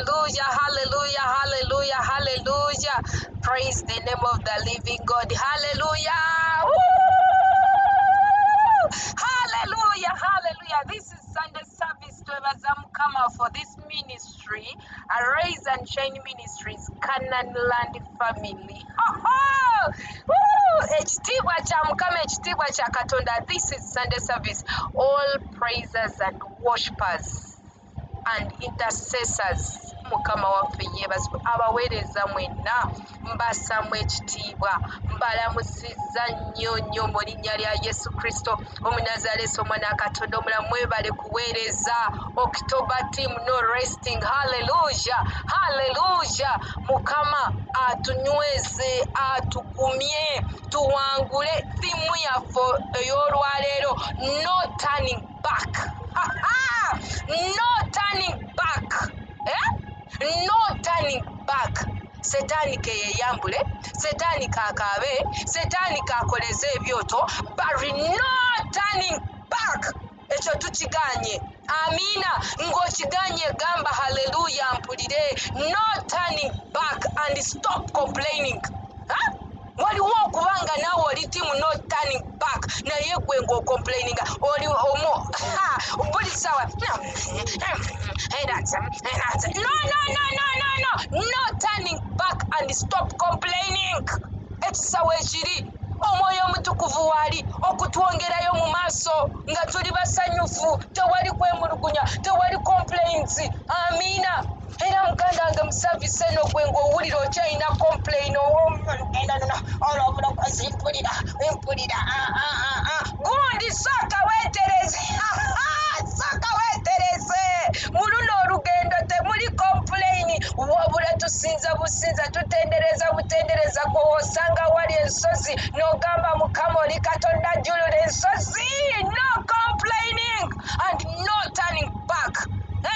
hallelujah, hallelujah, hallelujah, hallelujah. Praise the name of the living God. Hallelujah. Woo! Hallelujah, hallelujah. This is Sunday service to come out for this ministry, Arise and Shine Ministries, Canaan Land Family. Ekitiibwa kya Mukama, ekitiibwa kya Katonda. This is Sunday service. All praisers and worshippers and intercessors, Mukama waffe yeebazibwe, abaweereza mwenna mbassamu ekitiibwa, mbalamusizza nnyo mu linnya lya Yesu Kristo Omunnazaaleesi, omwana wa Katonda omulamu. Mwebale kuweereza October team, no resting. Hallelujah, hallelujah. Mukama atunyweze, atugumye, tuwangule. Ttiimu yaffe ey'olwaleero, no turning back. No turning back. No turning back. Setaani keeyambule, setaani kaakaabe, setaani kaakoleze ebyoto, but no turning back. Ekyo tukiganye. Amiina. Ng'okiganye gamba haleluya, mpulire. No turning back and stop complaining. Waliwo okubanga naawe oli tiimu no turning back, naye gwe ng'ocomplaininga oli omu buli ssaawa no turning back and stop complaining. Ekisawo ekiri omwoyo omutukuvu waali okutwongerayo mu maaso nga tuli basanyufu, tewali kwemulugunya, tewali complaints. Amiina. Era muganda wange mu service eno gwe ng'owulira okyalina complain, olw'obulokozi mpulira gundi sooka weetereze. Sooka weetereze. Mu luno olugendo temuli complain, wabula tusinza businza, tutendereza butendereza. Gwe osanga wali ensozi n'ogamba Mukama oli Katonda ajjulula ensozi. No complaining and no turning back.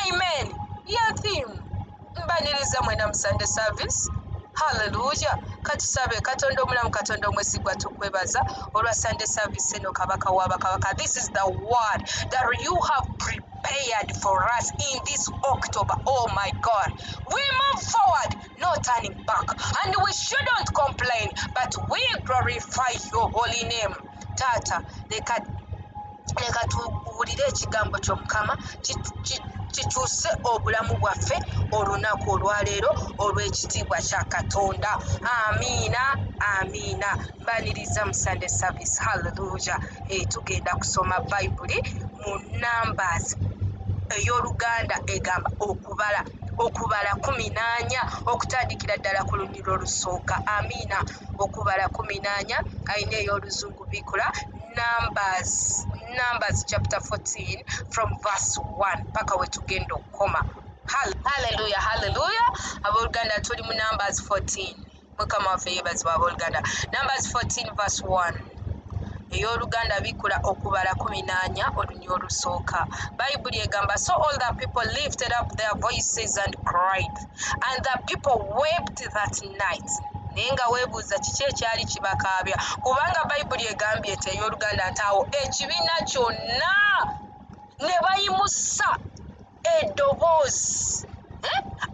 Amen. Your theme. Mbaniriza mwena mu Sunday service. Hallelujah. Katusabe. Katonda omulamu, Katonda omwesigwa, tukwebaza olwa Sunday service eno, kabaka w'abakabaka. This is the word that you have prepared for us in this October. Oh my God. We move forward, no turning back. And we shouldn't complain, but we glorify your holy name. Tata, leka tuwulire ekigambo ky'Omukama kikyuse obulamu bwaffe olunaku olwaleero olw'ekitiibwa kya Katonda. Amiina, amiina. Mbaniriza mu Sunday service. Hallelujah. Tugenda kusoma Bayibuli mu Numbers ey'Oluganda egamba okubala 14 okutandikira ddala ku lunyiriro olusooka. Amiina. Okubala 14 ayina ey'Oluzungu bikola Numbers chapter 14 from verse 1 paka we tugenda okukoma. Hallelujah, hallelujah. Abooluganda tuli mu Numbers 14. Mukama waffe yeebazibwa abooluganda. Numbers 14 verse 1 ey'Oluganda bikola okubala 14 olunyiriro olusooka. Bayibuli egamba, so all the people lifted up their voices and cried, and the people wept that night. Naye nga weebuuza kiki ekyali kibakaabya, kubanga Bayibuli egambye nti ey'Oluganda nti awo ekibiina kyonna ne bayimusa eddoboozi,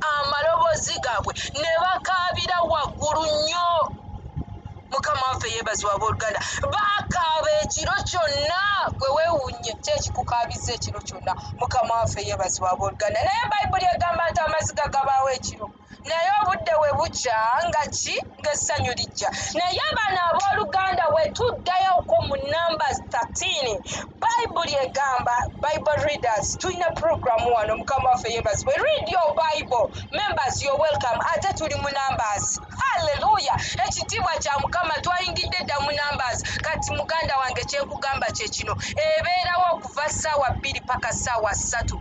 amaloboozi gaabwe ne bakaabira waggulu nnyo. Mukama waffe yeebazibwa abooluganda. Bakaaba ekiro kyonna. Gwe weewuunye ki ekikukaabiza ekiro kyonna? Mukama waffe yeebazibwa abooluganda. Naye Bayibuli egamba nti amaziga gabaawo ekiro, naye obudde we bukya ng'essanyu lijja. Naye bano abooluganda we tuddayoko mu Numbers 13, Bayibuli egamba, Bible readers tulina program wano. Mukama waffe yeebazibwe. Read your Bible. Members, you're welcome. Ate tuli mu Numbers. Hallelujah. Ekitiibwa kya Mukama twayingidde dda mu Numbers. Kati muganda wange kyenkugamba kye kino, ebeerawo okuva ssaawa 2 paka ssaawa 3.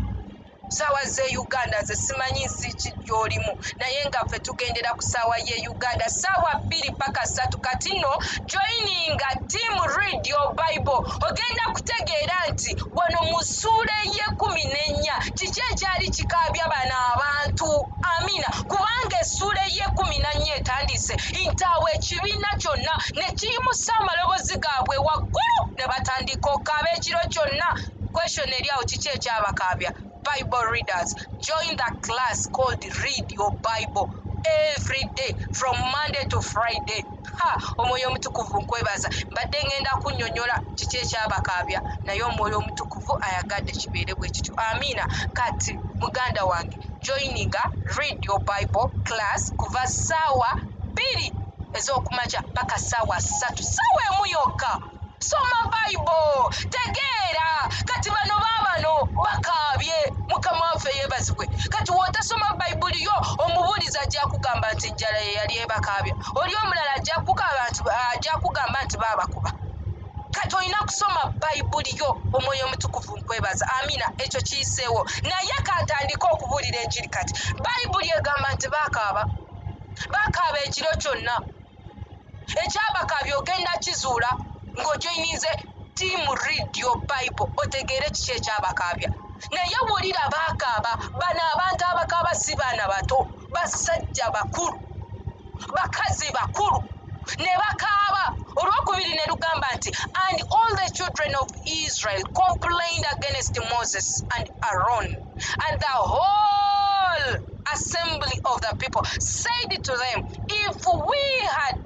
Ssaawa z'e Uganda ze simanyi nsi ki gy'olimu, naye nga ffe tugendera ku ssaawa y'e Uganda, ssaawa 2 paka 3. Kati nno joininga team read your Bible, ogenda kutegeera nti wano mu ssuula ey'e14 kiki ekyali kikaabya bano abantu. Amiina. Kubanga essuula ey'e14 etandise nti awo ekibiina kyonna ne kiyimusa amaloboozi gaabwe waggulu ne batandika okukaaba ekiro kyonna. Question eri awo kiki ekyabakaabya? Bible readers. Join the class called Read Your Bible every day from Monday to Friday. Omwoyo omutukuvu nkwebaza. Mbadde ngenda kunnyonnyola kiki ekyabakaabya naye omwoyo omutukuvu ayagadde kibeere bwe kityo. Amina. Kati muganda wange joininga Read Your Bible class kuva ssaawa 2 ez'okumakya paka ssaawa 3, ssaawa emu yokka. Soma Bible, tegeera. Kati bano baabano bakaabye, Mukama waffe yeebazibwe. Kati w'otasoma Bible yo omubuuliza ajja kugamba nti njala ye yali ebakaabya, oli omulala ajja kugamba nti baabakuba. Kati olina kusoma Bible yo, omwoyo omutukuvu nkwebaza. Amina. Ekyo kiyiseewo naye katandika okubuulira enjiri. Kati Bible egamba nti baakaaba ekiro kyonna. Ekyabakaabya ogenda kizuula ng'ojoyinize team Read Your Bible otegeere kiki ekyabakaabya. Naye wulira baakaaba. Bano abantu abakaaba si baana bato, basajja bakulu, bakazi bakulu ne bakaaba. Olwokubiri ne lugamba nti and all the children of Israel complained against Moses and Aaron, and the whole assembly of the people said to them, if we had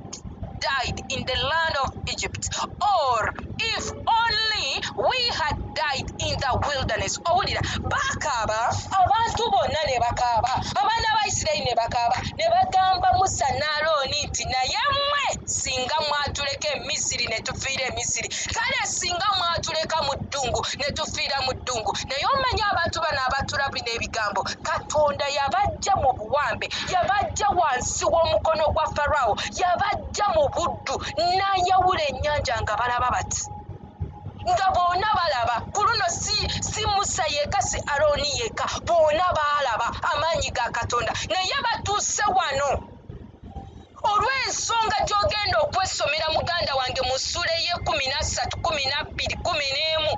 died in the land of Egypt, or if only we had died in the wilderness. Owulira bakaaba, abantu bonna ne bakaaba, abaana ba Isirayiri ne bakaaba, ne bagamba Musa ne Alooni nti naye mmwe singa mwatuleka e Misiri ne tufiira e Misiri, kale singa mwatuleka mu ddungu ne tufiira mu ddungu. Naye omanyi abantu bano abatulabi n'ebigambo, Katonda yabajja mu buwambe, yabajja wansi w'omukono gwa Farawo, yabajja mu buddu n'ayawula ennyanja nga balaba bati, nga boona balaba. Ku luno si Musa yekka, si Alooni yekka, boona baalaba amaanyi ga Katonda. Naye batuuse wano olw'ensonga gy'ogenda okwesomera muganda wange mu ssuula ye13, 12, 11.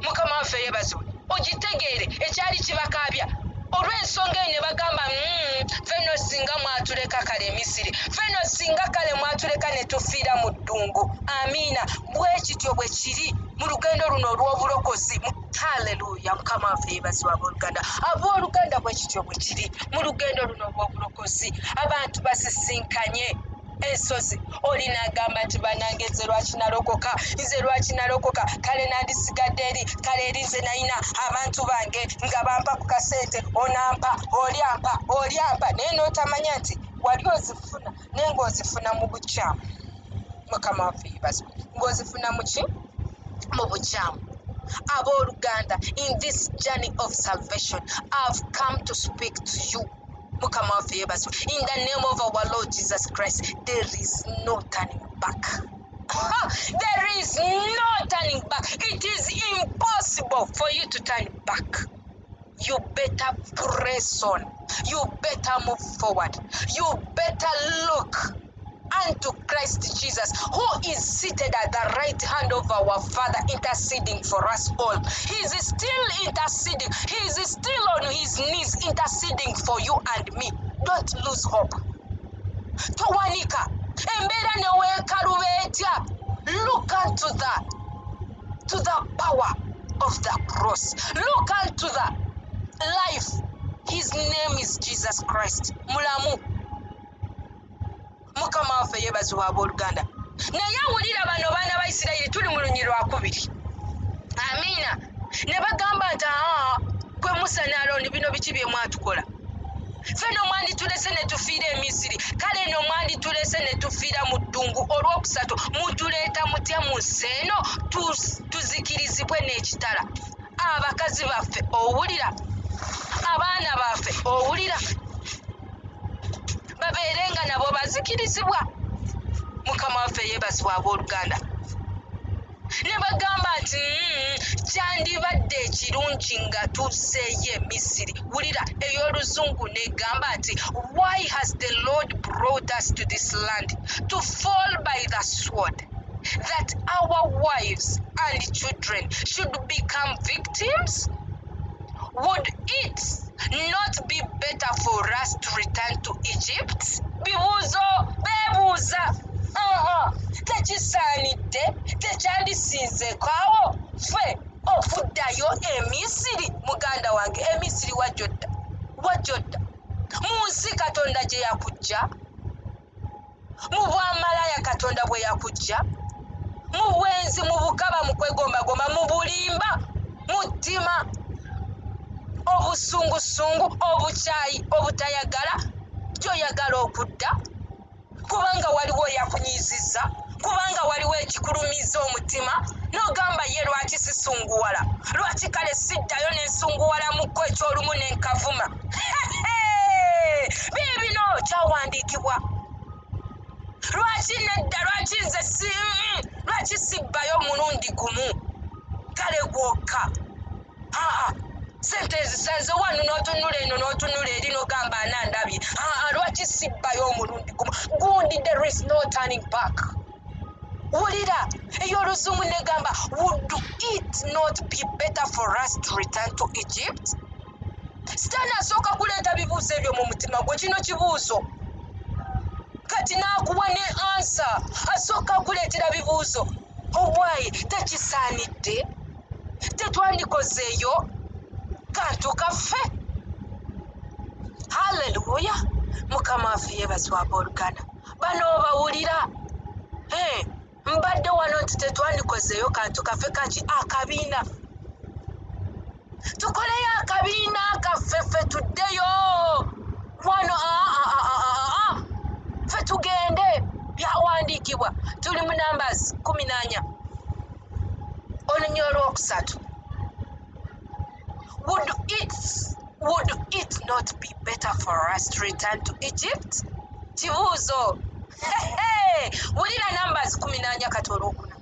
Mukama waffe yeebazibwe. Ogitegeere ekyali kibakaabya. Olw'ensonga eyo ne bagamba fenno singa mwatuleka kale e Misiri, fenno singa kale mwatuleka ne tufiira mu ddungu. Amiina. Bwe kityo bwe kiri mu lugendo luno olw'obulokozi. Haleluya. Mukama waffe yeebazibwe. Abooluganda, abooluganda, bwe kityo bwe kiri mu lugendo luno olw'obulokozi. Abantu basisinkanye ensozi. Oli n'agamba nti bannange nze lwaki nalokoka, nze lwaki nalokoka, kale nandisigadde eri, kale eri nze nalina abantu bange nga bampa ku kasente, onampa, olyampa naye n'otamanya nti wali ozifuna naye ng'ozifuna mu bukyamu. Mukama waffe yeebazibwe. Ng'ozifuna mu ki? Mu bukyamu. Abooluganda, in this journey of salvation, I've come to speak to you. Mukama waffe yeebazibwe. In the name of our Lord Jesus Christ, there is no turning back. There is no turning back. It is impossible for you to turn back. You better press on. You better move forward. You better look unto Christ Jesus, who is seated at the right hand of our Father, interceding for us all. He is still interceding. He is still on his knees interceding for you and me. Don't lose hope. Towanika. Embeera ne weekaluba etya. Look unto the power of the cross. Look unto the life. His name is Jesus Christ. Mulamu. Mukama waffe yeebazibwe. Abooluganda, naye awulira bano baana ba Isirayiri, tuli mu lunyiri lwakubiri. Amiina. Ne bagamba nti kwe Musa ne Alooni bino biki bye mwatukola? Fenno mwanditulese ne tufiira e Misiri, kale eno mwanditulese ne tufiira mu ddungu. Olwokusatu mutuleeta mutya mu nsi eno tuzikirizibwe n'ekitala? Abakazi baffe owulira? Abaana baffe owulira? Babeerenga nabo bazikirizibwa. Mukama waffe yeebazibwe. Abooluganda, ne bagamba nti kyandibadde ekirungi nga tuseeyo e Misiri. Wulira ey'oluzungu negamba nti why has the Lord brought us to this land to fall by the sword, that our wives and children should become victims? Would it not be better for us to return to Egypt? Bibuuzo beebuuza. Tekisaanidde, tekyandisinzeeko awo ffe ofuddayo emisiri muganda wange emisiri wajjodda mu nsi katonda gye yakujja mu bwamalaya katonda bwe yakujja mu bwenzi mu bukaba mu kwegombagomba mu bulimba mu ttima obusungusungu obukyayi obutayagala gyoyagala okudda kubanga waliwo yakunyiiziza kubanga waliwo ekikulumiza omutima n'ogamba ye lwaki sisunguwala lwaki kale siddayo nensunguwala mukko ekyolumu nenkavuma biibino kyawandiikibwa lwaki nedda lwaki nze lwaki sibbayo mulundi gumu kale gwokka sente ezisanze wano n'otunula eno n'otunula eri n'ogamba anandabye lwaki sibbayo omulundi gumu gundi there is no turning back wulira ey'oluzungu negamba would it not be better for us to return to Egypt? Sitaani asooka kuleeta bibuuzo ebyo mu mutima gwe kino kibuuzo kati n'akuwa ne ansa asooka kuleetera bibuuzo obwayi tekisaanidde tetwandikozeeyo kantu kaffe haleluya mukama waffe yeebazibwa abooluganda bano bawulira mbadde wano nti tetwandikozeeyo kantu kaffe kaki akabiina tukoleyo akabiina kaffe ffe tuddeyo wano ffe tugende byawandiikibwa tuli mu Numbers 14 olunya olwokusatu would it not be better for us to return to Egypt? Kibuuzo wulira Numbers 14 kati olwokuna.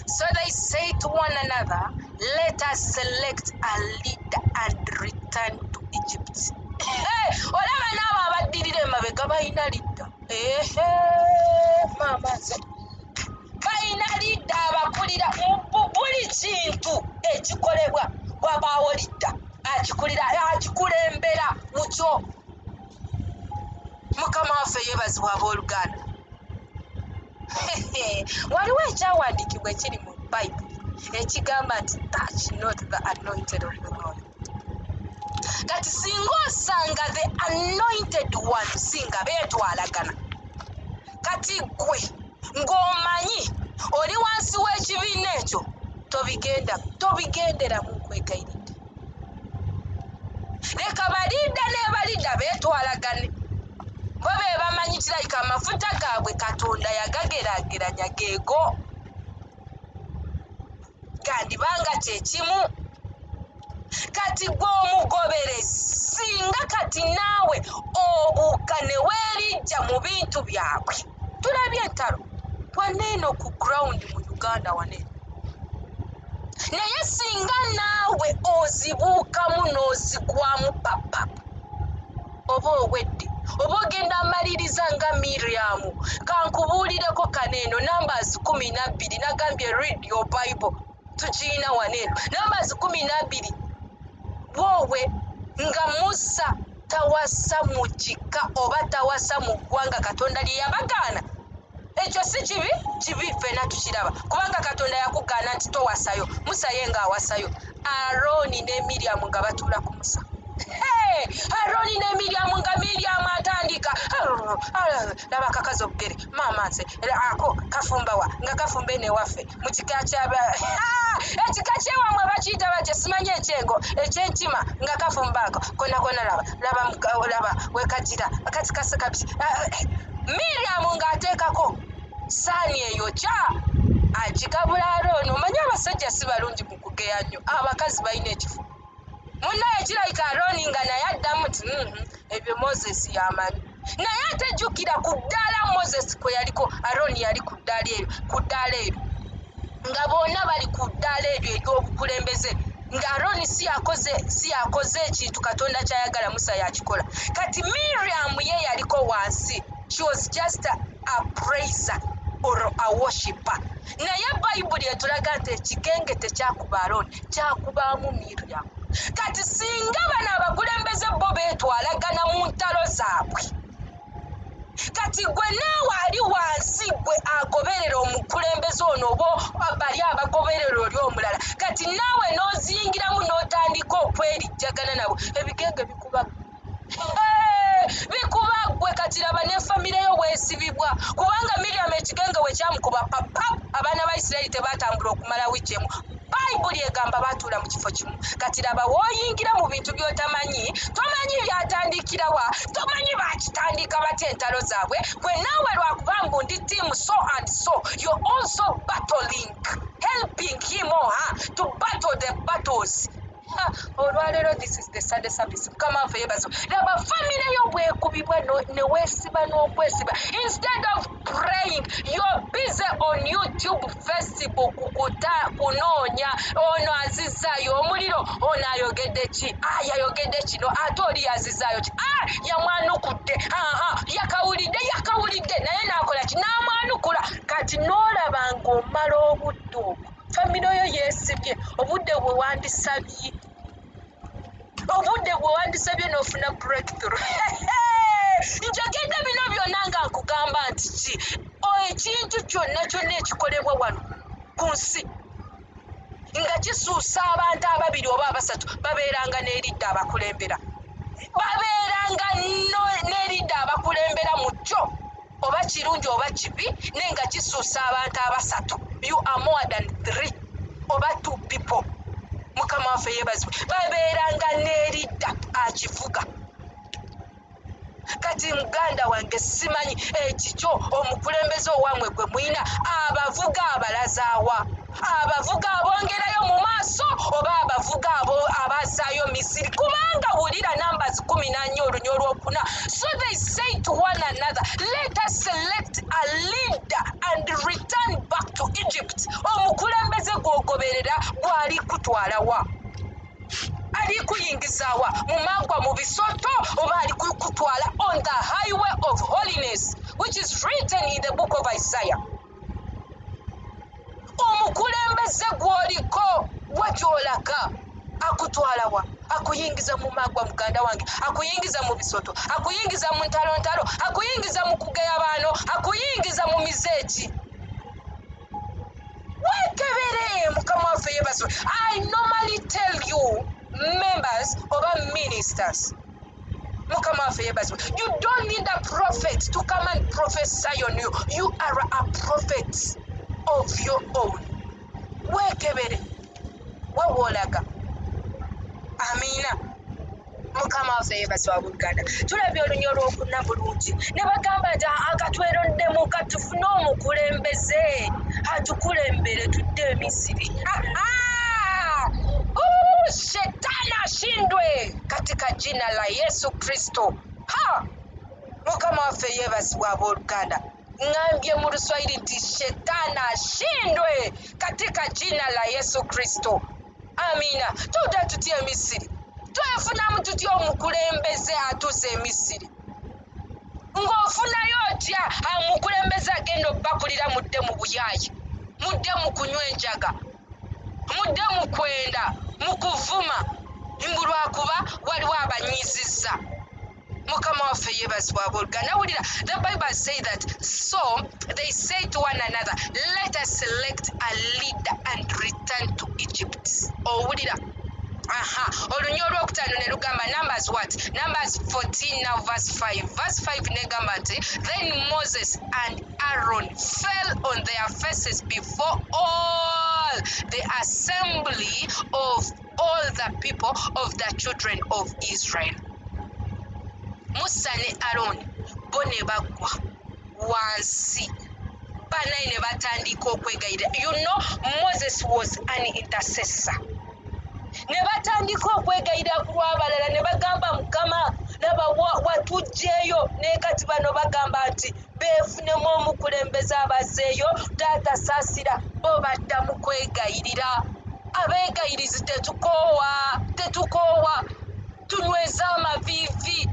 So they say to one another, let us select a leader and return to Egypt. Olaba n'abo abaddirira emabega balina lidda mamaze balina lidda abakulira buli kintu ekikolebwa wabaawo lidda akikulembera mukyo. Mukama waffe yeebazibwa abooluganda. Waliwo ekyawandiikibwa ekiri mu Bayibuli ekigamba nti touch not the anointed of the Lord. Kati singa osanga the anointed one singa beetwalagana kati gwe ng'omanyi oli wansi w'ekibiina ekyo tobigendera mu kwegayiridde. Leka balidda n'ebalidda beetwalagane bo be bamanyi kirayika amafuta gaabwe katonda yagageraageranya geego gandibanga kyekimu. Kati gwe omugoberezi singa kati naawe obuuka ne weerijja mu bintu byabwe. Tulabye entalo waneeno ku ground mu Uganda waneeno, naye singa naawe ozibuukamu n'ozigwamu papa oba owedde oba ogenda amaliriza nga Miriamu. Kankubuulireko kaneeno Numbers 12 nagambye read your Bible tukiina waneeno Numbers 12 wowe nga Musa tawasa mu kika oba tawasa mu ggwanga Katonda lye yabagaana. Ekyo si kibi ffenna tukiraba kubanga Katonda yakugaana nti towasayo. Musa ye ng'awasayo, Alooni ne Miriamu nga batuula ku Musa. Alooni ne Miriamu nga Miriamu atandika laba kakazi obugere maama nze ako kafumbawa nga kafumbe newaffe mu kika ekika kyewamwe bakiyita batya simanyi ekyengo ekyenkima nga kafumbaako konna laba wekajira kati kase kabisi. Miriamu ng'ateekako saani eyo kya agigabula Alooni. Omanyi abasajja si balungi mu kugeya nnyo, abakazi balina ekifu. Munnaye kirayika Alooni nga naye addamu nti ebyo Moses yamanyi. Naye ate jjukira ku ddaala Moses kwe yaliko, Alooni yali ku ddaala eryo nga bonna bali ku ddaala eryo ery'obukulembeze nga Alooni si yakoze ekintu Katonda kyayagala Musa yakikola. Kati Miriamu ye yaliko wansi, she was just a praiser or a worshipper. Naye Bayibuli etulaga nti ekigenge tekyakuba Alooni kyakubaamu Miriamu. Kati singa bano abakulembeze bo beetwalagana mu ntalo zaabwe kati gwe naawe ali wansi gwe agoberera omukulembeze ono oba bali abagoberera oli omulala kati naawe n'ozingiramu n'otandika okwerijjagana nabo ebigenge bikuba gwe kati laba ne famire yo weesibibwa kubanga Miriam ekigenge we kyamukuba papa abaana ba Isirayiri tebatambula okumala wiiki emu bayibuli egamba batuula mu kifo kimu kati laba wooyingira mu bintu by'otamanyi tomanyi byatandikirawa tomanyi bakitandika batya entalo zaabwe gwe naawe lwakubanga ndi tiimu so and so you're also battling helping him or her to battle the battles. Olwaleero this is the Sunday service mukama waffe yebazo laba famire yo bwekubibwa neweesiba n'okwesiba instead of praying you're busy on YouTube Facebook kunoonya ono azizaayo omuliro ono ayogedde ki yayogedde kino ate oli yazizaayo ki yamwanukudde yakawulidde naye naakola ki n'amwanukula kati n'olabanga omala obudde obwo famire yo yeesibye obudde bwe wandisabye n'ofuna breakthrough njogedde bino byonna nga nkugamba nti ki ekintu kyonna ekikolebwa wano ku nsi nga kisuusa abantu ababiri oba abasatu babeeranga n'eridda abakulembera mu kyo oba kirungi oba kibi naye nga kisuusa abantu abasatu you are more than 3 oba 2 people mukama waffe yeebazibwe babeeranga n'eridda akivuga kati muganda wange simanyi ekikyo omukulembeze owamwe gwe mwina abavuga abalazaawa abavuga abongerayo mu maaso oba abavuga abazaayo Misiri kubanga wulira Numbers 14 olunya olwokuna so they say to one another let us select a leader and return back to Egypt omukulembeze gwogoberera gwali kutwalawa ali kuyingizawa mu magwa mu bisoto oba ali kutwala on the highway of holiness which is written in the book of Isaiah. Omukulembeze gwoliko wakyolaga akutwalawa akuyingiza mu magwa muganda wange akuyingiza mu bisoto akuyingiza mu ntalo akuyingiza mu kugeya baano akuyingiza mu mizeeki wekebere mukama waffe yebazo. I normally tell you members oba ministers mukama waffe yebazo you don't need a prophet to come and prophesy on you. You are a prophet of your own. Wekebere wawolaga amina mukama waffe yeebazibwa Buganda. Tulabye olunya olwokuna bulungi ne bagamba nti akatweroddemu katufune omukulembeze atukulembere tudde e Misiri. Shetani ashindwe katika jina la Yesu Kristo. Mukama waffe yeebazibwa abooluganda. Ngambye mu Luswahili nti shetani ashindwe katika jina la Yesu Kristo. Amina. Tuda tutye Misiri. Twefunamu tutya omukulembeze atuuse e Misiri. Ng'ofunayo otya omukulembeze agenda obbakulira mudde mu buyaayi, mudde mu kunywa enjaga, mudde mu kwenda, mu kuvuma, mbu lwakuba waliwo abanyiizizza. Mukama waffe yeebazibwa abooluganda. Nawulira the Bible say that so they say to one another let us select a leader and return to Egypt. Owulira olunya olwokutaano ne lugamba Numbers what? Numbers 14 now verse 5. Verse 5 negamba nti then Moses and Aaron fell on their faces before all the assembly of all the people of the children of Israel. Musa ne Aaron bo ne bagwa wansi banayi ne batandika okwegayirira. You know Moses was an intercessor. Ne batandika okwegayirira ku lw'abalala ne bagamba Mukama laba watugjeeyo naye kati bano bagamba nti beefunemu omukulembeze abazeeyo taata saasira bo baddamu kwegayirira. Abeegayirizi tetukoowa tunyweza amaviivi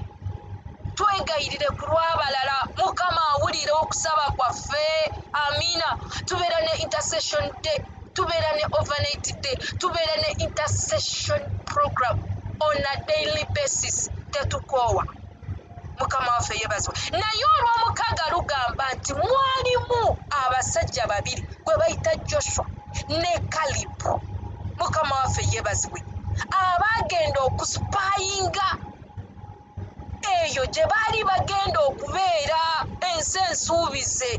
twegayirire ku lw'abalala. Mukama awulire okusaba kwaffe. Amina. Tubeera ne intercession day, tubeera ne overnight day, tubeera ne intercession program on a daily basis. Tetukoowa. mukama waffe yeebazibwe. Naye olw'omukaaga lugamba nti mwalimu abasajja babiri gwe bayita Joshua ne Kalibu, mukama waffe yeebazibwe, abaagenda okusupayinga eyo gye baali bagenda okubeera ensi ensuubize.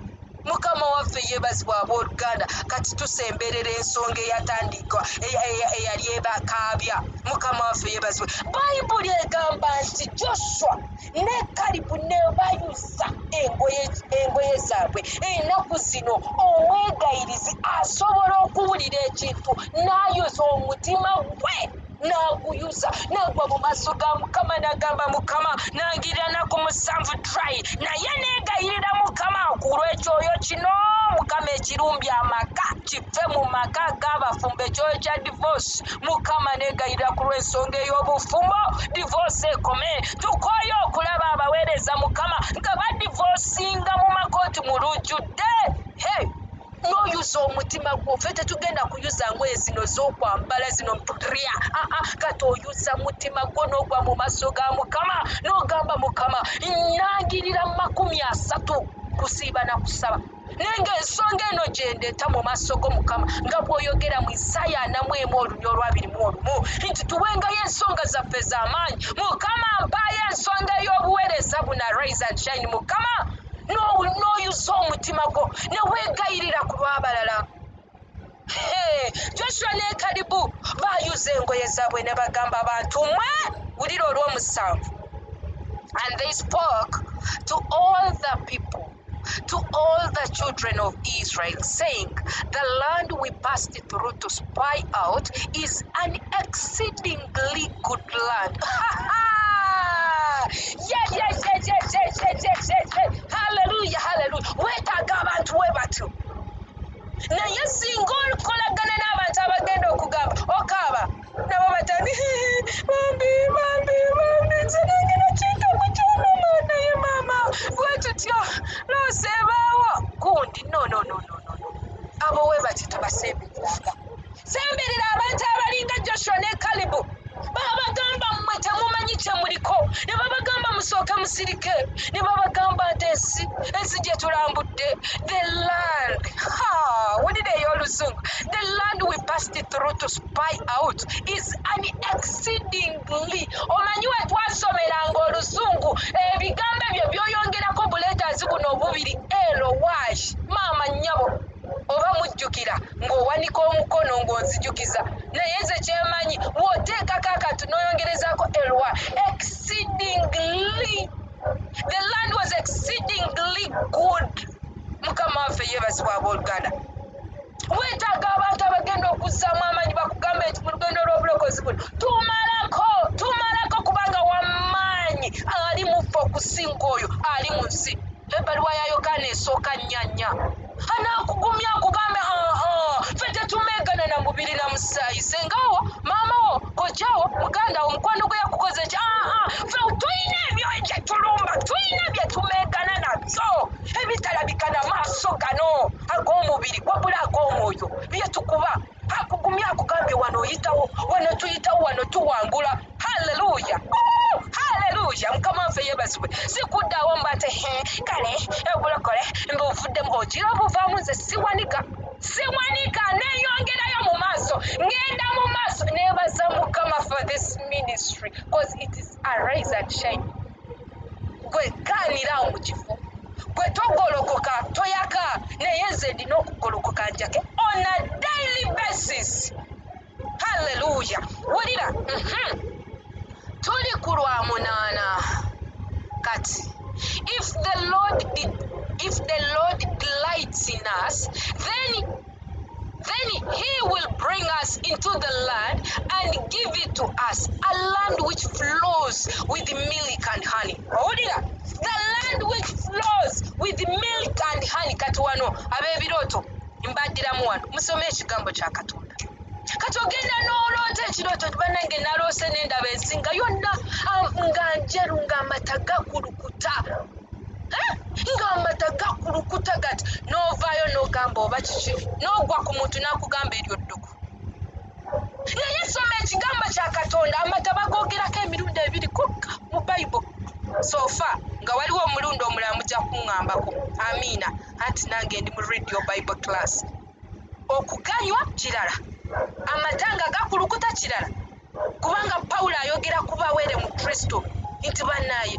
Mukama waffe yeebazibwa abooluganda. Kati tusemberera ensonga eyatandika eyali ebakaabya. Mukama waffe yeebazibwe. Bayibuli egamba nti Joshua ne Kalibu ne bayuza engoye zaabwe. Ennaku zino omwegayirizi asobola okuwulira ekintu n'ayuza omutima gwe n'aguyuza n'agwa mu maaso ga Mukama n'agamba Mukama nangirira naku 7 try naye neegayirira Mukama ku lw'ekyoyo kino. Mukama ekirumbi amaka kive mu maka g'abafumbo, ekyoyo kya divorce Mukama neegayirira ku lw'ensonga ey'obufumbo. Divorce ekome. Tukooye okulaba abaweereza Mukama nga badivorcinga mu makooti mu lujjudde. N'oyuza omutima gwo. Ffe tetugenda kuyuza ngoye zino z'okwambala zino mpulya. Kati oyuza mutima gwo n'ogwa mu maaso ga Mukama n'ogamba Mukama nangirira 30 kusiiba na kusaba. Nenga ensonga eno gyendeeta mu maaso go Mukama nga bw'oyogera mu Isaaya 41 nti tuwengayo ensonga zaffe z'amaanyi. Mukama mpaayo ensonga y'obuweereza buna rise and shine Mukama. N'oyuza omutima gwo ne weegayirira ku lw'abalala. Joshua ne Kalibu baayuza engoye zaabwe ne bagamba abantu mmwe, wulira olw'omusanvu. And they spoke to all the people, to all the children of Israel, saying, the land we passed through to spy out is an exceedingly good land. Yes. Hallelujah. Weetaaga abantu we batyo. Naye singa olikolagana n'abantu abagenda okugamba okaaba nabo batani bambi nze nengera kinkamu ky'omama naye maama bwe tutyo loosa ebaawo gundi no. Abo we bati tubasembereranga. Semberera abantu abalinga Joshua ne Kalibu babagamba mmwe temumanyi kye muliko, ne babagamba musooke musirike, ne babagamba nti ensi gye tulambudde, the land wulira ey'oluzungu, the land we passed through to spy out is an exceedingly. Omanyi we twasomeranga oluzungu ebigambo ebyo byoyongerako buleetazi buno obubiri elowash maama nnyabo oba mujjukira ng'owanika omukono ng'onzijukiza. Naye nze kyemanyi bw'oteekako akatu n'oyongerezaako elwa exceedingly. The land was exceedingly good. Mukama waffe yeebazibwa abooluganda. Weetaaga abantu abagenda okuzzaamu amaanyi bakugambe nti mu lugendo lw'obulokozi buno tumalako kubanga wamaanyi ali muffe okusinga oyo ali mu nsi. Ebbaluwa ya Yokaana esooka 4 anaakugumya akugambe ffe tetumeegana na mubiri na musaayi. Sengawo, maamawo, kojjawo, mugandawo, mukwano gwe yakukoze ki? Ffe tulina ebyo gye tulumba, tulina bye tumeegana nabyo ebitalabika na maaso gano ag'omubiri wabula ag'omwoyo bye tukuba. Akugumya akugambe wano oyitawo, wano tuyitawo, wano tuwangula. Haleluya. Mukama waffe yeebazibwe. Sikuddaawo mbate kale obulokole mbuvuddemu ogira obuvaamu. Nze siwanika neeyongerayo mu maaso, ngenda mu maaso neebaza Mukama for this ministry because it is a rise and shine. Gwe kaanira mu kifo, gwe togolokoka toyaka, naye nze ndina okugolokoka njake on a daily basis. Haleluya. Wulira tuli ku lwa 8 kati. If the Lord delights in us, then he will bring us into the land and give it to us, a land which flows with milk and honey. Owulira, the land which flows with milk and honey. Kati wano ab'ebirooto mbaddiramu wano musome ekigambo kya Katonda. Kati ogenda n'oloota ekirooto bannange naloose n'endaba ensinga yonna nga njeru ng'amata gakulukuta. Ng'amata gakulukuta gati n'ovaayo n'ogamba oba kiki, n'ogwa ku muntu n'akugamba eryo dduku. Naye soma ekigambo kya Katonda, amata bagoogerako emirundi 2 kokka mu Bayibuli. So far nga waliwo omulundi omulala mujja kuŋŋambako. Amiina. Anti nange ndi mu radio Bible class. Okuganywa kirala, amatanga gakulukuta kirala. Kubanga Pawulo ayogera ku bawere mu Kristo nti bannaye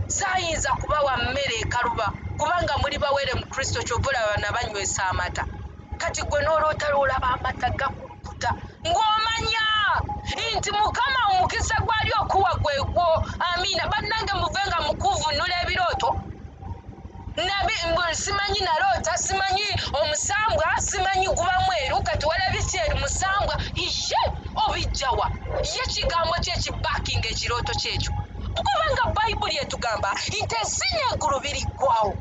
sayinza kubawa mmere ekaluba kubanga muli bawere mu Kristo kyova olaba nabanywesa amata. Kati gwe n'oloota olaba amata gakulukuta ng'omanya nti Mukama omukisa gwali okuwa gwegwo. Amiina. Bannange muvenga mukuvunula ebirooto. Simanyi naloota, simanyi omusambwa, simanyi guba mweru, kati walabise eri musambwa. Ye obijjawa ye kigambo kyekibaakinga ekirooto kyekyo. Kubanga Bayibuli etugamba nti ensi n'eggulu biriggwawo,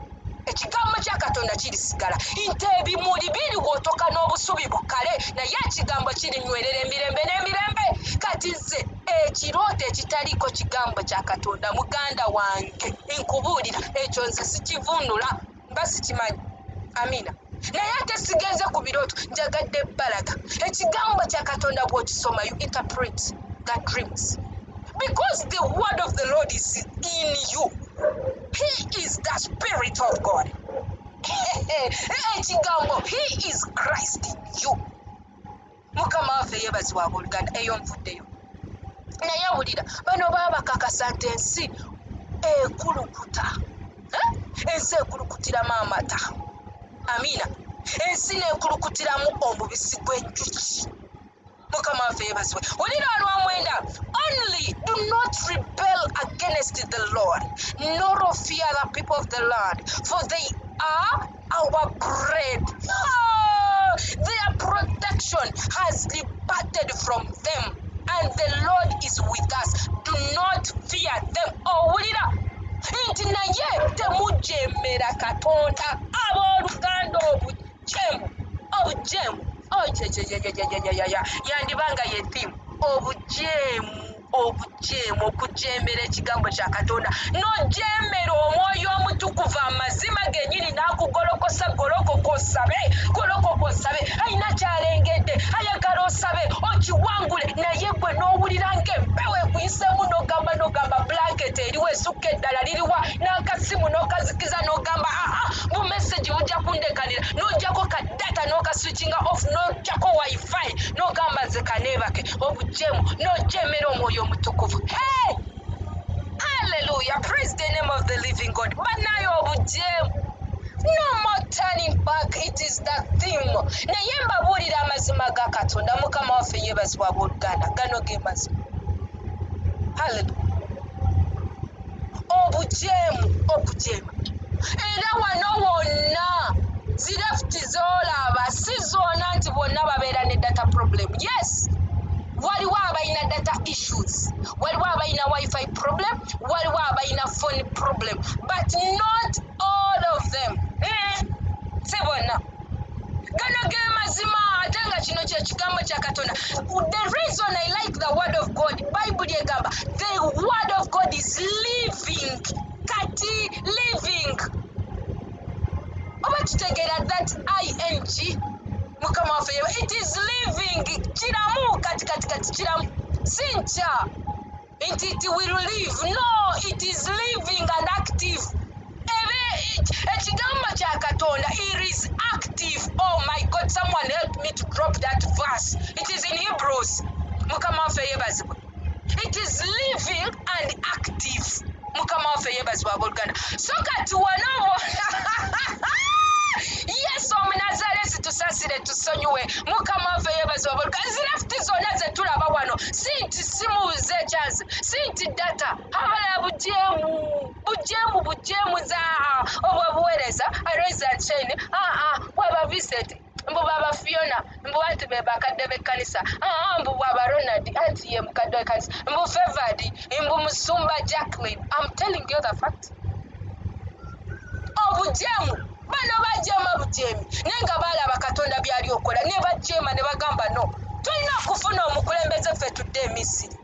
ekigambo kya Katonda kirisigala. Nti ebimuli biriwotoka n'obusubi bukale, naye ekigambo kirinywerera emirembe n'emirembe. Kati nze ekirooto ekitaliiko kigambo kya Katonda, muganda wange nkubuulira, ekyo nze sikivunula, mba sikimanyi. Amiina. Naye ate sigenze ku birooto, njagadde bbalaga ekigambo kya Katonda bw'okisoma, you interpret the dreams. Because the word of the Lord is in you. He is the Spirit of God. Ekigambo, He is Christ in you. Mukama waffe yeebazibwa abooluganda, eyo nvuddeyo. Naye wulira, bano baba bakakasa nti ensi ekulukuta. Ensi ekulukutiramu amata. Amiina. Ensi n'ekulukutiramu omubisi gw'enjuki. Mukama waffe yeebazibwe. Wulira olw'omwenda, only do not rebel against the Lord, nor fear the people of the land, for they are our bread. Their protection has departed from them, and the Lord is with us. Do not fear them. Wulira nti naye temujemera Katonda. Abooluganda obujeemu yandibanga yetimu obujeemu okujemera ekigambo kya Katonda nojemera omwoyo omutukuvu amazima genyini nakugolokosa golokokosabe ayina kyalengedde ayagala osabe okiwangule naye gwe n'owulira ng'empewo ekuyisemu n'ogamba blanket eriwo esukka eddala liriwa n'akasimu n'okazikiza n'ogamba bumeseji bujja kundekanira n'ojjako ka data n'okaswitchinga off n'ojjako wifi n'ogamba nze kaneebake obujeemu n'ojemera omwoyo omutukuvu. Hey! Hallelujah! Praise the name of the living God. Banayo obujeemu. No more turning back. It is that theme. Naye mbabuulira amazima ga Katonda. Mukama waffe yeebazibwa abooluganda. Gano ge mazima. Hallelujah. Obujeemu okujeema. Era wano wonna zilefuti z'olaba si zoona nti bonna babeera ne data problem. Yes. Waliwo abalina data issues, waliwo abalina wifi problem, waliwo abalina phone problem, but not all of them. Si bonna. Gano ge mazima ate nga kino kye kigambo kya Katonda. The reason I like the word of God, Bible egamba the word of God is living. Kati living. Oba kitegeera that ing Mukama waffe it is living. Kiramu kati kiramu. Sincha nti it will live. No, it is living and active. Ekigambo kya Katonda, it is active. Oh my God, someone help me to drop that verse. It is in Hebrews. Mukama waffe yeebazibwe. It is living and active. Mukama waffe yeebazibwe abooluganda. So kati wano Yes, Omunazaresi tusasire tusonyiwe. Mukama waffe yeebazibwe abooluganda. Zilefuti zonna ze tulaba wano si nti simu zekyazi, si nti data, abala bujeemu za obwebuweereza Rise and Shine, bwaba Vincent, mbu baba Fiona, mbu anti be bakadde b'ekkanisa, mbu bwaba Ronald, anti ye mukadde w'ekkanisa, mbu Favored, mbu Musumba Jacqueline. I'm telling you the fact. Obujeemu bano bajeema bujeemi naye nga baalaba Katonda byali okola ne bajeema ne bagamba no, tulina okufuna omukulembeze ffe tudde e Misiri.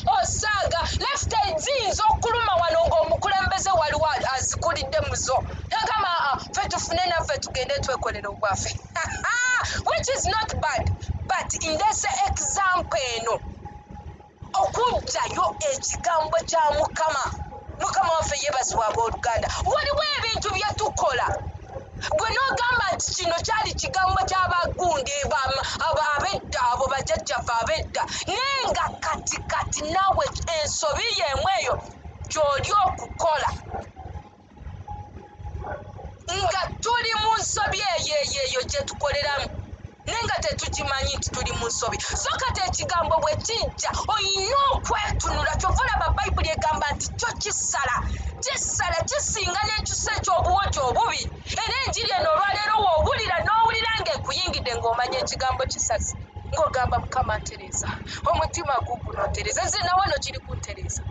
Osaaga lefute ziyinza okuluma wano ng'omukulembeze waliwo azikulidde muzo agamba ffe tufune naffe tugende twekolera ogwaffe. Which is not bad, but in this example eno okuddayo ekigambo kya mukama waffe yeebazibwa abooluganda. Waliwo ebintu bye tukola gwe n'ogamba nti kino kyali kigambo ky'abagunge ab'edda, abo bajjajjaffe ab'edda, naye nga kati naawe ensobi y'emu eyo gy'oli okukola, nga tuli mu nsobi eyo gye tukoleramu naye nga tetukimanyi nti tuli mu nsobi. So kati ekigambo bwe kijja olina okwetunula. Kyova olaba Bayibuli egamba nti kyo kisala kisinga n'ekisa ekyobuwogi obubi. Era enjiri eno olwaleero woowulira n'owulira ng'ekuyingidde ng'omanya ekigambo kisasi, ng'ogamba Mukama ntereza, omutima gugunotereza, nze nawano kiri kuntereza.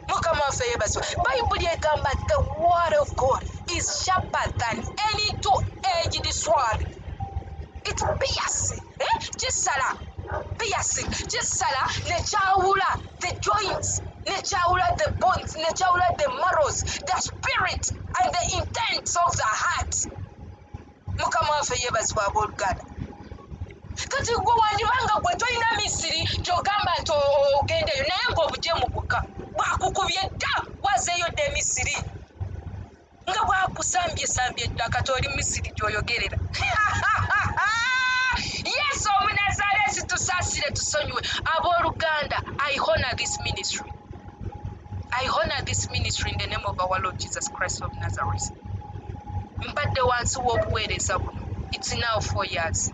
Mukama waffe yeebazibwa. Bayibuli egamba the word of God is sharper than any two-edged sword. It pierces, kisala, piercing, kisala nekyawula the joints, nekyawula the bones, nekyawula the marrows, the spirit and the intents of the heart. Mukama waffe yeebazibwa abooluganda. Kati gwe wandibanga gwe tolina Misiri gy'ogamba nti ogendeyo naye ng'obujeemu bwokka bwakukubye dda wazeeyo dda Misiri nga bwakusambye dda kati oli Misiri gy'oyogerera. Yesu Omunazaalesi tusaasire tusonyiwe. Abooluganda, I honor this ministry. I honor this ministry in the name of our Lord Jesus Christ of Nazareth. Mbadde wansi w'obuweereza buno. It's now 4 years.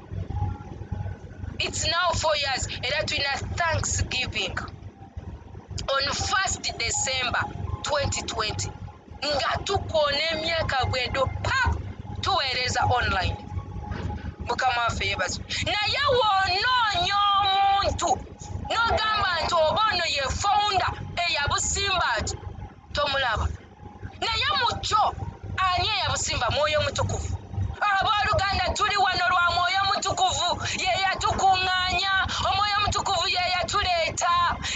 It's now 4 years. Era tulina Thanksgiving on 1st December 2020. Nga tukoona emyaka bwendo pap tuweereza online. Mukama waffe yeebazibwa. Naye woonoonya omuntu n'ogamba nti oba ono ye founder eyabusimba ati tomulaba. Naye mu kyo ani eyabusimba? Mwoyo Mutukuvu. Abooluganda, tuli wano lwa Mwoyo Mutukuvu. Ye yatukuŋŋaanya. Omwoyo Mutukuvu ye yatuleeta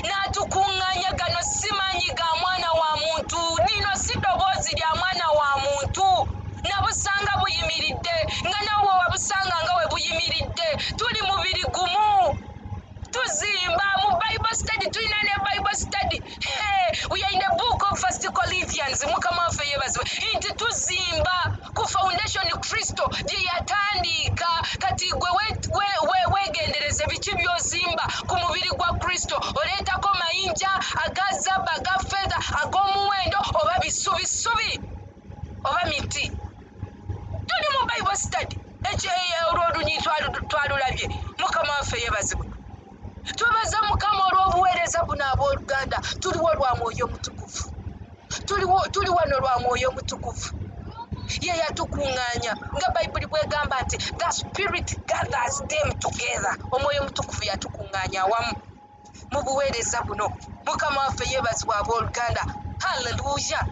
n'atukuŋŋaanya. Gano simanyi ga mwana wa muntu, lino si ddoboozi lya mwana wa muntu. Nabusanga buyimiridde nga nawe wabusanga nga we buyimiridde. Tuli mubiri gumu, tuzimba mu Bible study. Tulina ne Bible study. We are in the book of 1 Corinthians. Mukama waffe yeebazibwe nti tuzimba ku foundation Kristo gye yatandika. Kati gwe weegendereze biki by'ozimba ku mubiri gwa Kristo. Oleetako mayinja aga zaabu, aga fedha, ag'omuwendo, oba bisubi oba miti. Tuli mu Bible study. Olw'olunyi twalulabye. Mukama waffe yeebazibwe. Twebaza Mukama olw'obuweereza buno abooluganda. Tuliwo lwa Mwoyo Mutukuvu. Tuli wano lwa Mwoyo Mutukuvu. Ye yatukuŋŋaanya nga Bayibuli bwegamba nti the spirit gathers them together. Omwoyo Mutukuvu yatukuŋŋaanya awamu mu buweereza buno. Mukama waffe yeebazibwa abooluganda. Haleluya.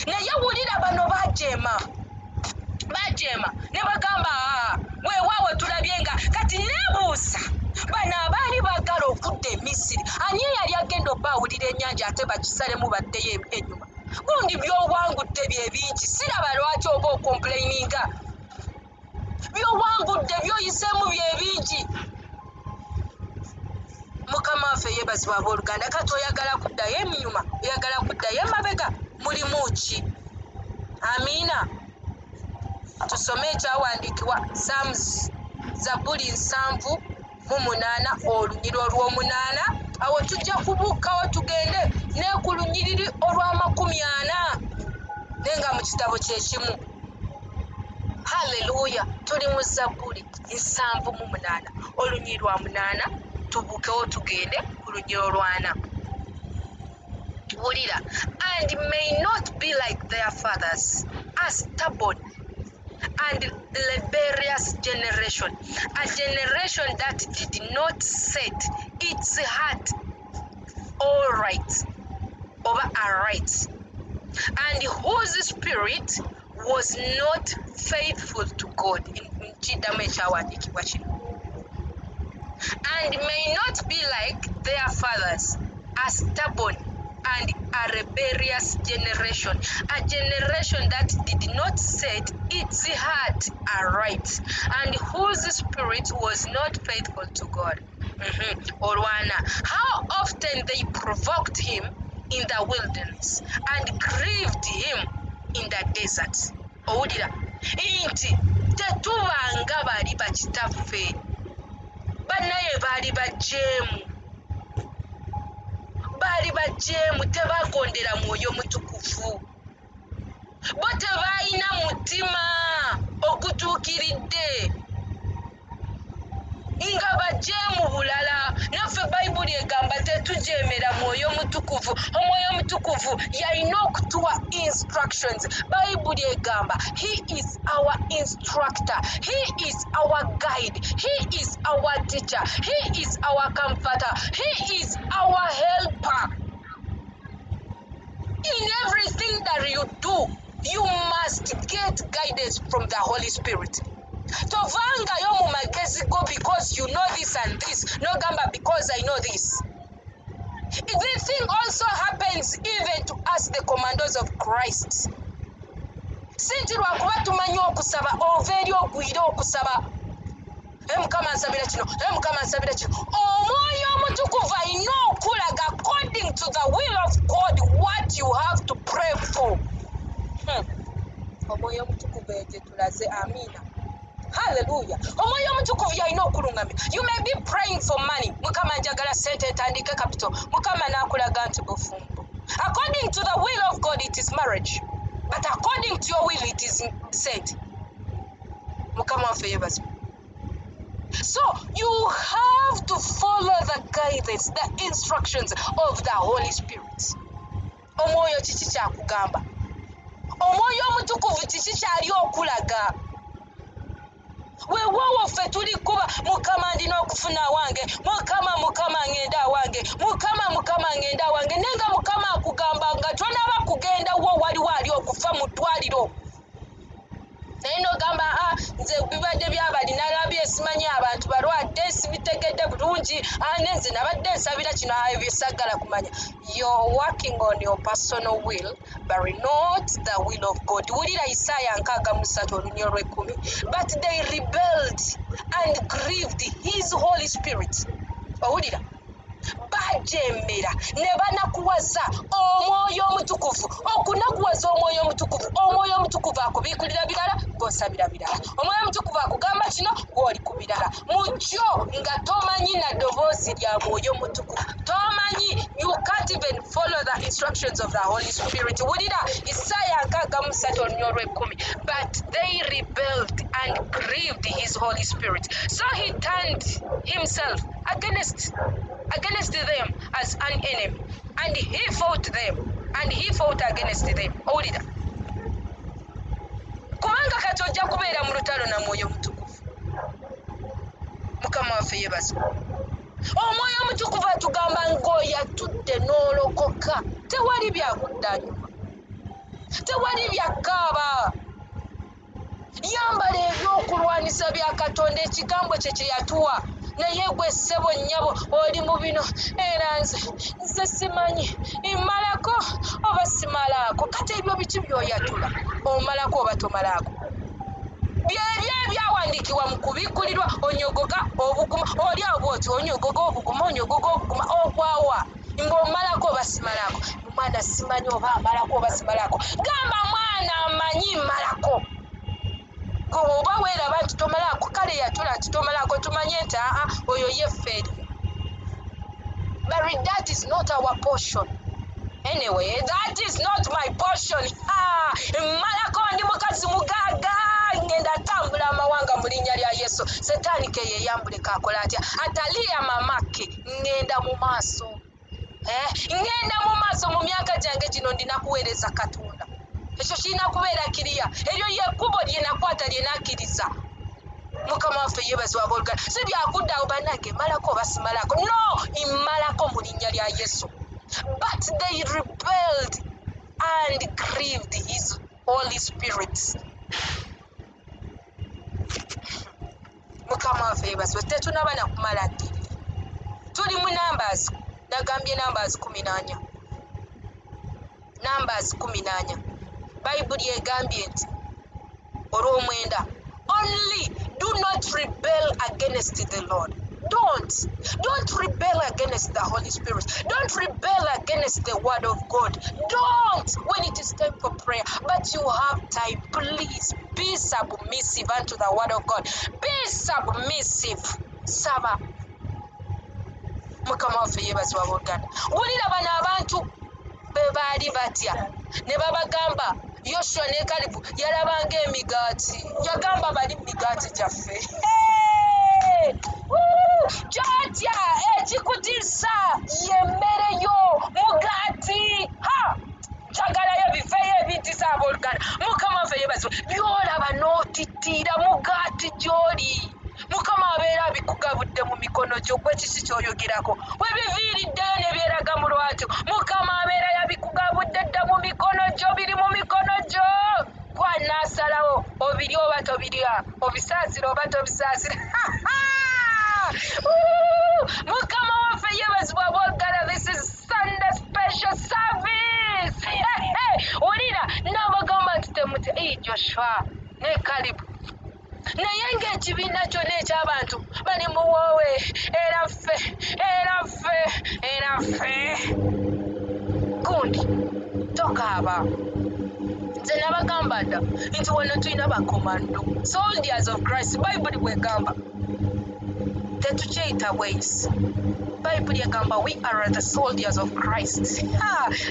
Naye wulira bano bajeema ne bagamba weewaawo tulabye nga kati neebuusa bano abaali baagala okudda e Misiri ani eyali agenda obbaawulira ennyanja ate bakisalemu baddeyo ennyuma? Gundi by'owangudde bye bingi, siraba lwaki oba okomplayininga. By'owangudde by'oyiseemu bye bingi. Mukama waffe yeebazibwa abooluganda. Kati oyagala kuddayo ennyuma, oyagala kuddayo emabega, mulimu ki? Amiina. Tusome ekyawandiikibwa Psalms, Zabbuli 7:8 olunyiri olw'omunaana. Awo tujja kubuukawo tugende ne ku lunyiriri olw'40 nenga mu kitabo kyekimu. Haleluya. Tuli mu Zabbuli 7:8 olunyiri lwa 8. Tubuukewo tugende ku lunyiri olw'4. Wulira. And may not be like their fathers, a stubborn and rebellious generation, a generation that did not set its heart aright, and whose spirit was not faithful to God. And may not be like their fathers, a stubborn and a rebellious generation, a generation that did not set its heart aright, and whose spirit was not faithful to God. olwana. How often they provoked him in the wilderness and grieved him in the desert. Owulira nti tetubanga bali bakitaffe bannaye baali bajeemu tebagondera mwoyo mutukuvu bo tebalina mutima ogutuukiridde nga bajeemu bulala. Naffe bayibuli egamba tetujeemera mwoyo mutukuvu. Omwoyo mutukuvu yalina okutuwa instructions. Bayibuli egamba he is our instructor, he is our guide, he is our teacher, he is our comforter, he is our helper. In everything that you do, you must get guidance from the Holy Spirit. Tovangayo mu magezi go because you know this and this, no gamba because I know this. This thing also happens even to us, the commandos of Christ. Sinti lwakuba tumanyi okusaba ova eri ogwire okusaba Mukama nsabira kino, Mukama nsabira kino. Omwoyo omutukuvu alina okulaga according to the will of God what you have to pray for. Omwoyo omutukuvu gye tulaze. Amina. Hallelujah. Omwoyo omutukuvu yalina okulungamira. You may be praying for money. Mukama njagala sente ntandike capital. Mukama n'akulaga nti bufumbo. According to the will of God it is marriage. But according to your will it is said. Mukama waffe yeebazibwe. So you have to follow the guidance, the instructions of the Holy Spirit. Omwoyo kiki kyakugamba? Omwoyo omutukuvu kiki kyali okulaga? Weewaawo ffe tuli kuba Mukama ndina okufuna wange, Mukama ngenda awange, Mukama ngenda awange. Nenga Mukama akugamba nga tonaba kugenda wo waliwo ali okufa mu ddwaliro. Naye n'ogamba nze bibadde byabali nalabye simanyi abantu balwadde sibitegedde bulungi nze nabadde nsabira kino ebisagala kumanya. You're working on your personal will but not the will of God. Wulira Isaya 63:10. But they rebelled and grieved his Holy Spirit. Owulira bajeemera ne banakuwaza omwoyo omutukuvu. Okunakuwaza omwoyo omutukuvu, omwoyo omutukuvu akubiikulira birala gosabira birala. Omwoyo omutukuvu akugamba kino gwoli ku birala mukyo nga tomanyi na ddoboozi lya mwoyo omutukuvu. Tomanyi, you can't even follow the instructions of the Holy Spirit. Wulira Isaya 63:10. But they rebelled and grieved his Holy Spirit. So he turned himself against them as an enemy, and he fought against them. Owulira kubanga kati ojja kubeera mu lutalo na mwoyo mutukuvu. Mukama waffe yeebazibwe. Omwoyo omutukuvu atugamba ng'oyatudde n'olokoka. Tewali byakudda nyuma, tewali byakaaba. Yambala ebyokulwanisa bya Katonda, ekigambo kye kye yatuwa. Naye gwe ssebo nnyabo oli mu bino era nze simanyi mmalako oba simalaako. Kati ebyo biki by'oyatula? Omalako oba tomalako? Byebyo ebyawandiikibwa mu kubiikulirwa onyogoga obuguma, oli awo bw'oti onyogoga obuguma ogwawa ng'omalako oba simalako. Mwana simanyi oba amalako oba simalako. Gamba mwana amanyi mmalako. Oba weeraba nti tomalako kale yatula nti tomalako tumanye nti oyo yeffeeri. But that is not our portion. Anyway, that is not my portion. Mmalako ndi mukazi mugaaga ngenda tambula amawanga mu linnya lya Yesu. Setaani ke yeeyambuleko akola atya? Ataliya mamake ngenda mu maaso. Ngenda mu maaso mu myaka gyange gino ndina kuweereza Katonda. Ekyo kirina kubeera kiriya. Eryo yekkubo lye nakwata lye nakkiriza. Mukama waffe yeebazibwe abooluganda. Si byakuddawo bannange mmalako oba simalako. No, mmalako mu linnya lya Yesu. But they rebelled and grieved his Holy Spirit. Mukama waffe yeebazibwe. Tetunaba na kumala ndirira. Tuli mu Numbers. Nagambye Numbers 18. Numbers 18. Bayibuli egambye nti olw'omwenda, only do not rebel against the Lord. Do Don't rebel against the Holy Spirit. Don't rebel against the word of God. Don't when it is time for prayer. But you have time. Please be submissive unto the word of God. Be submissive. Saba. Mukama waffe yeebazibwa abooluganda. Wulira bano abantu be baali batya ne babagamba Yoshua ne Kalebu yalabanga emigaati. Yagamba bali migaati gyaffe. Kyotya ekikutiisa y'emmere yo mugaati. Kyagalayo bifeeyo ebintiisa abooluganda. Mukama waffe yeebazibwa. Byolaba n'otittiira mugaati gy'oli. Mukama abeera abikugabudde mu mikono gyo. Gwe kiki ky'oyogerako? Webiviiriddeyo ne byeraga mu lwatu. Mukama abeera yabikugabudde dda mu mikono gyo. Biri mu mikono gyo. Gw'anaasalawo obirya oba tobirya, obisaasira oba tobisaasira. Mukama waffe yeebazibwa abooluganda. This is Sunday special service. Wulira n'abagamba nti temutya Joshua ne Kalebu. Naye ng'ekibiina kyonna eky'abantu bali muwoowe era ffe. Gundi tokaaba. Nze nabagamba dda nti wano tulina bakomando, soldiers of Christ. Bayibuli bwegamba tetukyeyita bweyisi. Bayibuli egamba we are the soldiers of Christ.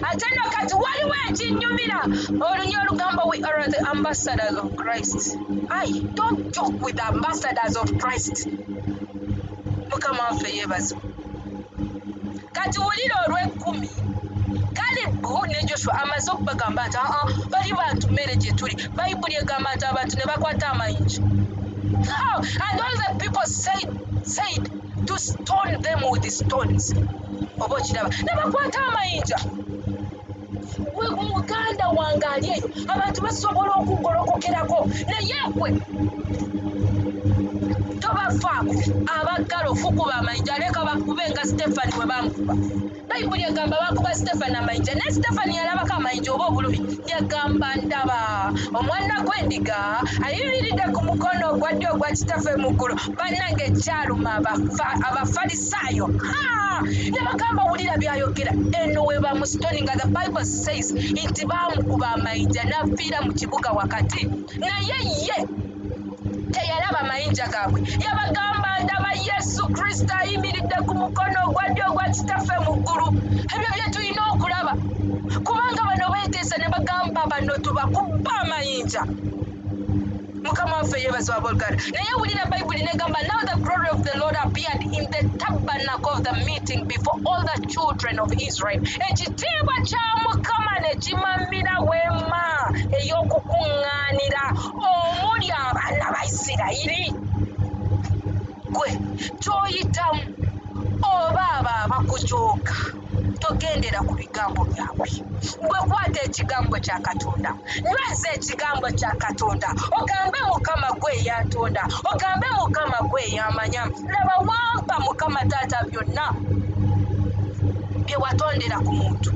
Ate no kati waliwo ekinnyumira olunyo olugamba we are the ambassadors of Christ. Don't joke with the ambassadors of Christ. Mukama waffe yeebazibwa. Kati wulira olw'ekkumi Kalebu ne Joshua amaze okubagamba nti bali bantu mmere gye tuli. Bayibuli egamba nti abantu ne bakwata amayinja. And all the people said to stone them with the stones. Oba okiraba ne bakwata amayinja. Gwe muganda wange ali eyo abantu basobola okugolokokerako naye gwe tobafaako. Abaggalofu kuba amayinja leka bakube nga Stefani bwe bamukuba. Bayibuli egamba bakuba Stefani amayinja naye Stefani yalabako amayinja oba obulumi yagamba ndaba omwana gw'endiga ayimiridde ku mukono ogwa ddyo ogwa kitaffe mu ggulu bannange ekyaluma abafalisaayo. Ne bagamba wulira byayogera eno we bamusitoninga. The Bible says nti baamukuba amayinja n'afiira mu kibuga wakati naye ye teyalaba amayinja gaabwe. Yabagamba ndaba Yesu Kristo ayimiridde ku mukono ogwa ddyo ogwa kitaffe mu ggulu. Ebyo bye tulina okulaba kubanga bano beeteesa ne bagamba bano tubakuba amayinja. Mukama waffe yeebazibwa abooluganda. Naye wulira Bayibuli negamba now the glory of the Lord appeared in the tabernacle of the meeting before all the children of Israel. Ekitiibwa kya Mukama ne kimamira weema ey'okukuŋŋaanira omuli abaana ba Isirayiri. Gwe ky'oyitamu oba abo abakujooga togendera ku bigambo byabwe. Gwe kwata ekigambo kya Katonda, nyweza ekigambo kya Katonda, ogambe Mukama gwe yatonda, ogambe Mukama gwe yamanya. Laba wampa Mukama Taata byonna bye watondera ku muntu,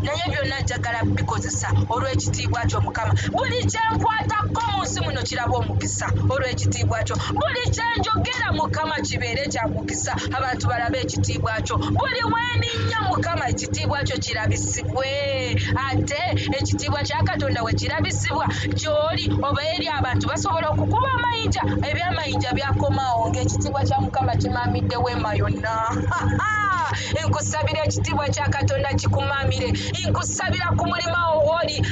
naye byonna njagala bikozesa olw'ekitiibwa kyo Mukama. Buli kye nkwatako mu nsi muno kiraba omukisa olw'ekitiibwa kyo. Buli kye njogera Mukama kibeere kya mukisa, abantu balabe ekitiibwa kyo. Buli weeninnya Mukama ekitiibwa kyo kirabisibwe. Ate ekitiibwa kya Katonda we kirabisibwa gy'oli oba eri abantu basobola okukuba amayinja. Ebyamayinja byakomaawo ng'ekitiibwa kya Mukama kimamidde weema yonna. Nkusabira ekitiibwa kya Katonda kikumamire. Nkusabira ku mulima owoli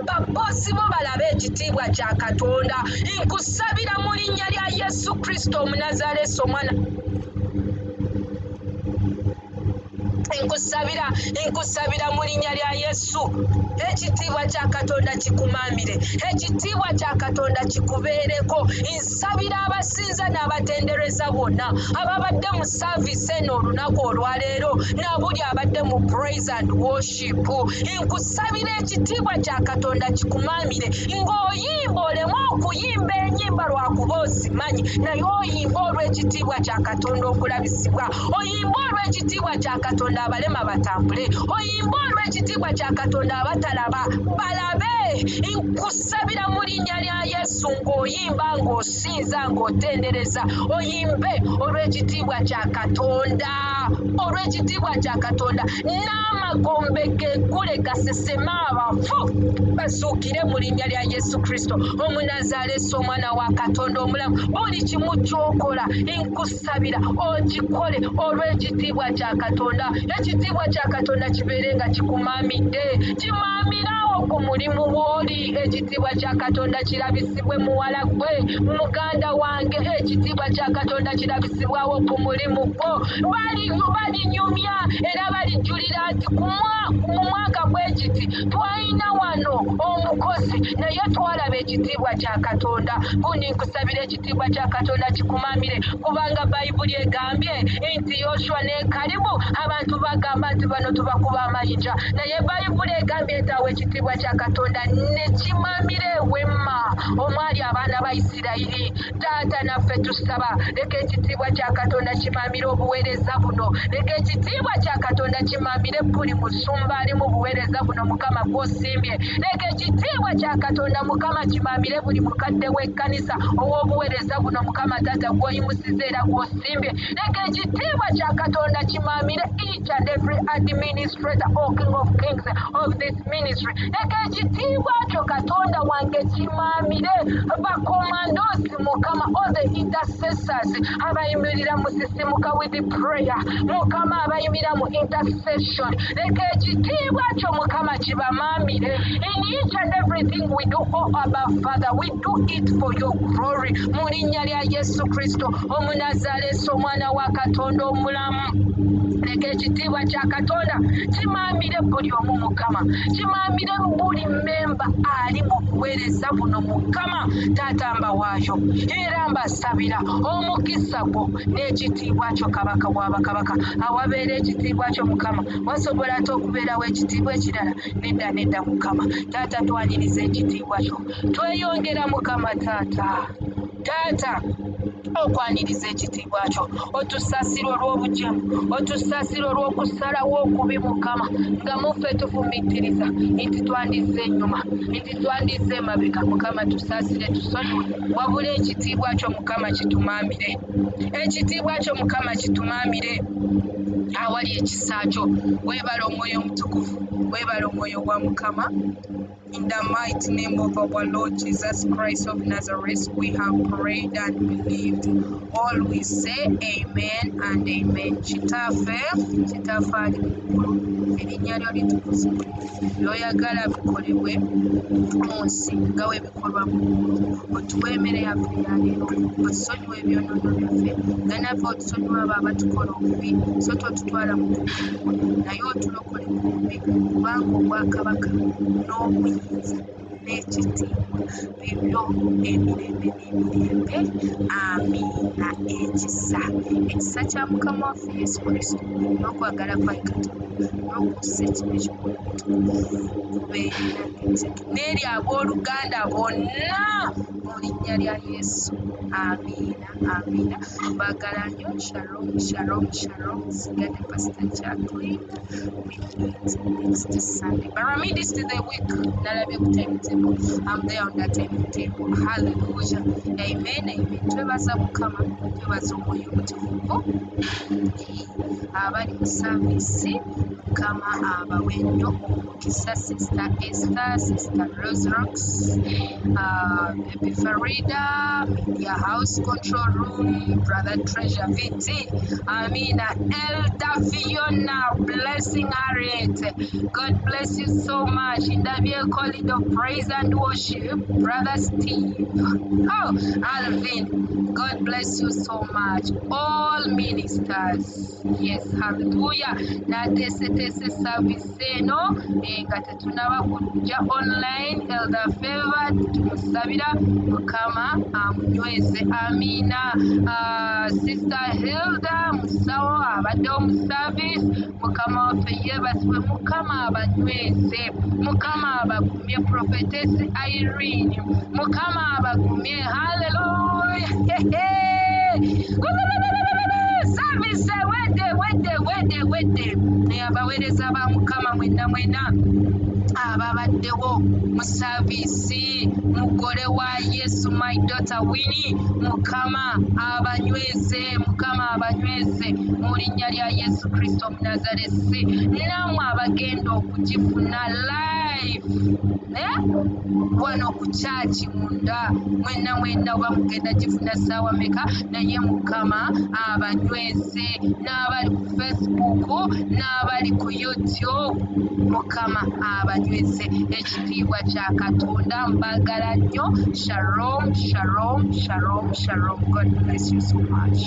babosi bo balabe ekitiibwa kya Katonda. Nkusabira mu linnya lya Yesu Kristo Omunazaalesi omwana. Nkusabira mu linnya lya Yesu ekitiibwa kya Katonda kikumamire, ekitiibwa kya Katonda kikubeereko. Nsabira abasinza n'abatendereza bonna ababadde mu service eno olunaku olwaleero n'abuli abadde mu praise and worship. Nkusabira ekitiibwa kya Katonda kikumamire ng'oyimba oleme okuyimba ennyimba lwakuba ozimanyi, naye oyimba olw'ekitiibwa kya Katonda okulabisibwa, oyimba olw'ekitiibwa kya Katonda abalema batambule, oyimba olw'ekitiibwa kya Katonda abatalaba balabe nkusabira mu linnya lya Yesu ng'oyimba ng'osinza ng'otendereza oyimbe olw'ekitiibwa kya Katonda n'amagombe geggule gaseseme abafu bazuukire mu linnya lya Yesu Kristo Omunnazaaleesi omwana wa Katonda omulamu. Buli kimu ky'okola nkusabira okikole olw'ekitiibwa kya Katonda. Ekitiibwa kya Katonda kibeere nga kikumaamidde, kimaamirawo ku mulimu w'oli. Ekitiibwa kya Katonda kirabisibwe muwala gwe, muganda wange. Ekitiibwa kya Katonda kirabisibwawo ku mulimu gwo. Balinyumya era balijjulira nti mu mwaka gw'ekiti twalina wano omukozi naye twalaba ekitiibwa kya Katonda. Gundi nkusabira ekitiibwa kya Katonda kikumaamire, kubanga Bayibuli egambye nti Yoshua ne Kalibu abantu bagamba nti bano tubakuba amayinja, naye Bayibuli egambye nti awo ekitiibwa kya Katonda ne kimaamira ewemma omwali abaana ba Isirayiri. Taata naffe tusaba leka ekitiibwa kya Katonda kimaamire obuweereza buno, leka ekitiibwa kya Katonda kimaamire buli musumba ali mu buweereza buno Mukama gw'osimbye, leka ekitiibwa kya Katonda Mukama kimaamire buli mukadde w'ekkanisa ow'obuweereza buno Mukama Taata gw'oyimusiza era gw'osimbye, leka ekitiibwa kya Katonda kimaamire each and every administrator or King of Kings of this ministry. Leka ekitiibwa kyo Katonda wange kimaamire bakomandosi Mukama, all the intercessors abayimirira mu sisimuka with prayer Mukama, abayimirira mu intercession. Leka ekitiibwa kyo Mukama kibamaamire in each and everything we do. Oh Abba Father, we do it for your glory mu linnya lya Yesu Kristo Omunnazaaleesi omwana wa Katonda omulamu. Leka ekitiibwa kya Katonda kimaamire buli omu Mukama, kimaamire buli memba ali mu buweereza buno Mukama Taata mbawaayo era mbasabira omukisa gwo n'ekitiibwa kyo Kabaka w'abakabaka. Awabeera ekitiibwa kyo Mukama wasobola ate okubeerawo ekitiibwa ekirala? Nedda Mukama Taata, twaniriza ekitiibwa kyo, tweyongera Mukama Taata okwaniriza ekitiibwa kyo, otusaasira olw'obugyemu, otusaasira olw'okusalawo okubi Mukama, nga muffe tufumiitiriza nti twandize ennyuma, nti twandize emabega. Mukama tusaasire, tusonyiwe, wabula ekitiibwa kyo Mukama kitumaamire, ekitiibwa kyo Mukama kitumaamire awali ekisa kyo. Weebala Omwoyo Omutukuvu, weebala Omwoyo wa Mukama. In the mighty name of our Lord Jesus Christ of Nazareth, we have prayed and believed. All we say amen and amen. Kitaffe ali muggulu, erinnya lyo litukuzibwe, by'oyagala bikolebwe mu nsi nga bwe bikolwa mu ggulu. Otuwe emmere yaffe ya leero, osonyiwe ebyonoono byaffe nga naffe otusonyiwa abo abatukola obubi, so totutwala mu kuzibu, naye otulokole ku bubi, kubanga obwakabaka n'obuyinza n'ekitiibwa bibyo emirembe n'emirembe. Amiina. Ekisa kya Mukama waffe Yesu Kristo n'okwagala kwa Katonda n'okussa ekibi ky'omutukuvu kubeerera n'eri abooluganda bonna mu linnya lya Yesu. Amiina. Baagala nnyo. Shalom. Sigadde Pastor Jacqueline. We meet next Sunday. But remember, this is the week. Nalabye ku timetable. I'm there on that timetable. Hallelujah. Amen. Twebaza Mukama, twebaza Omwoyo Omutukuvu. Abali mu saavisi Mukama abawe nnyo omukisa. Sister Esther, Sister Rose Rocks, Baby Farida, Media House Control Room, Brother Treasure VT, Amina, Elder Fiona, Blessing Harriet. God bless you so much. In the vehicle of praise and worship, Brother Steve. Oh, Alvin, God bless you so much. All ministers. Yes, hallelujah. Natese service eno nga tetunaba kujja online. Elder Favored tumusabira Mukama amunyweze. Amina. Sister Hilda musawo abadde mu service. Mukama waffe yeebazibwe. Mukama abanyweze. Mukama abagumye. Prophetess Irene, Mukama abagumye. Hallelujah. service wedde abaweereza ba Mukama mwena ababaddewo mu saavisi mugole wa Yesu my daughter Winnie Mukama abanyweze mu linnya lya Yesu Kristo Munazaresi namwe abagenda okugifuna live wano ku church munda mwena oba mugenda gifuna ssaawa meka naye Mukama abanyweze n'abali ku Facebook n'abali ku YouTube Mukama abanyweze ekitiibwa kya Katonda mbagala nnyo. Shalom. God bless you so much.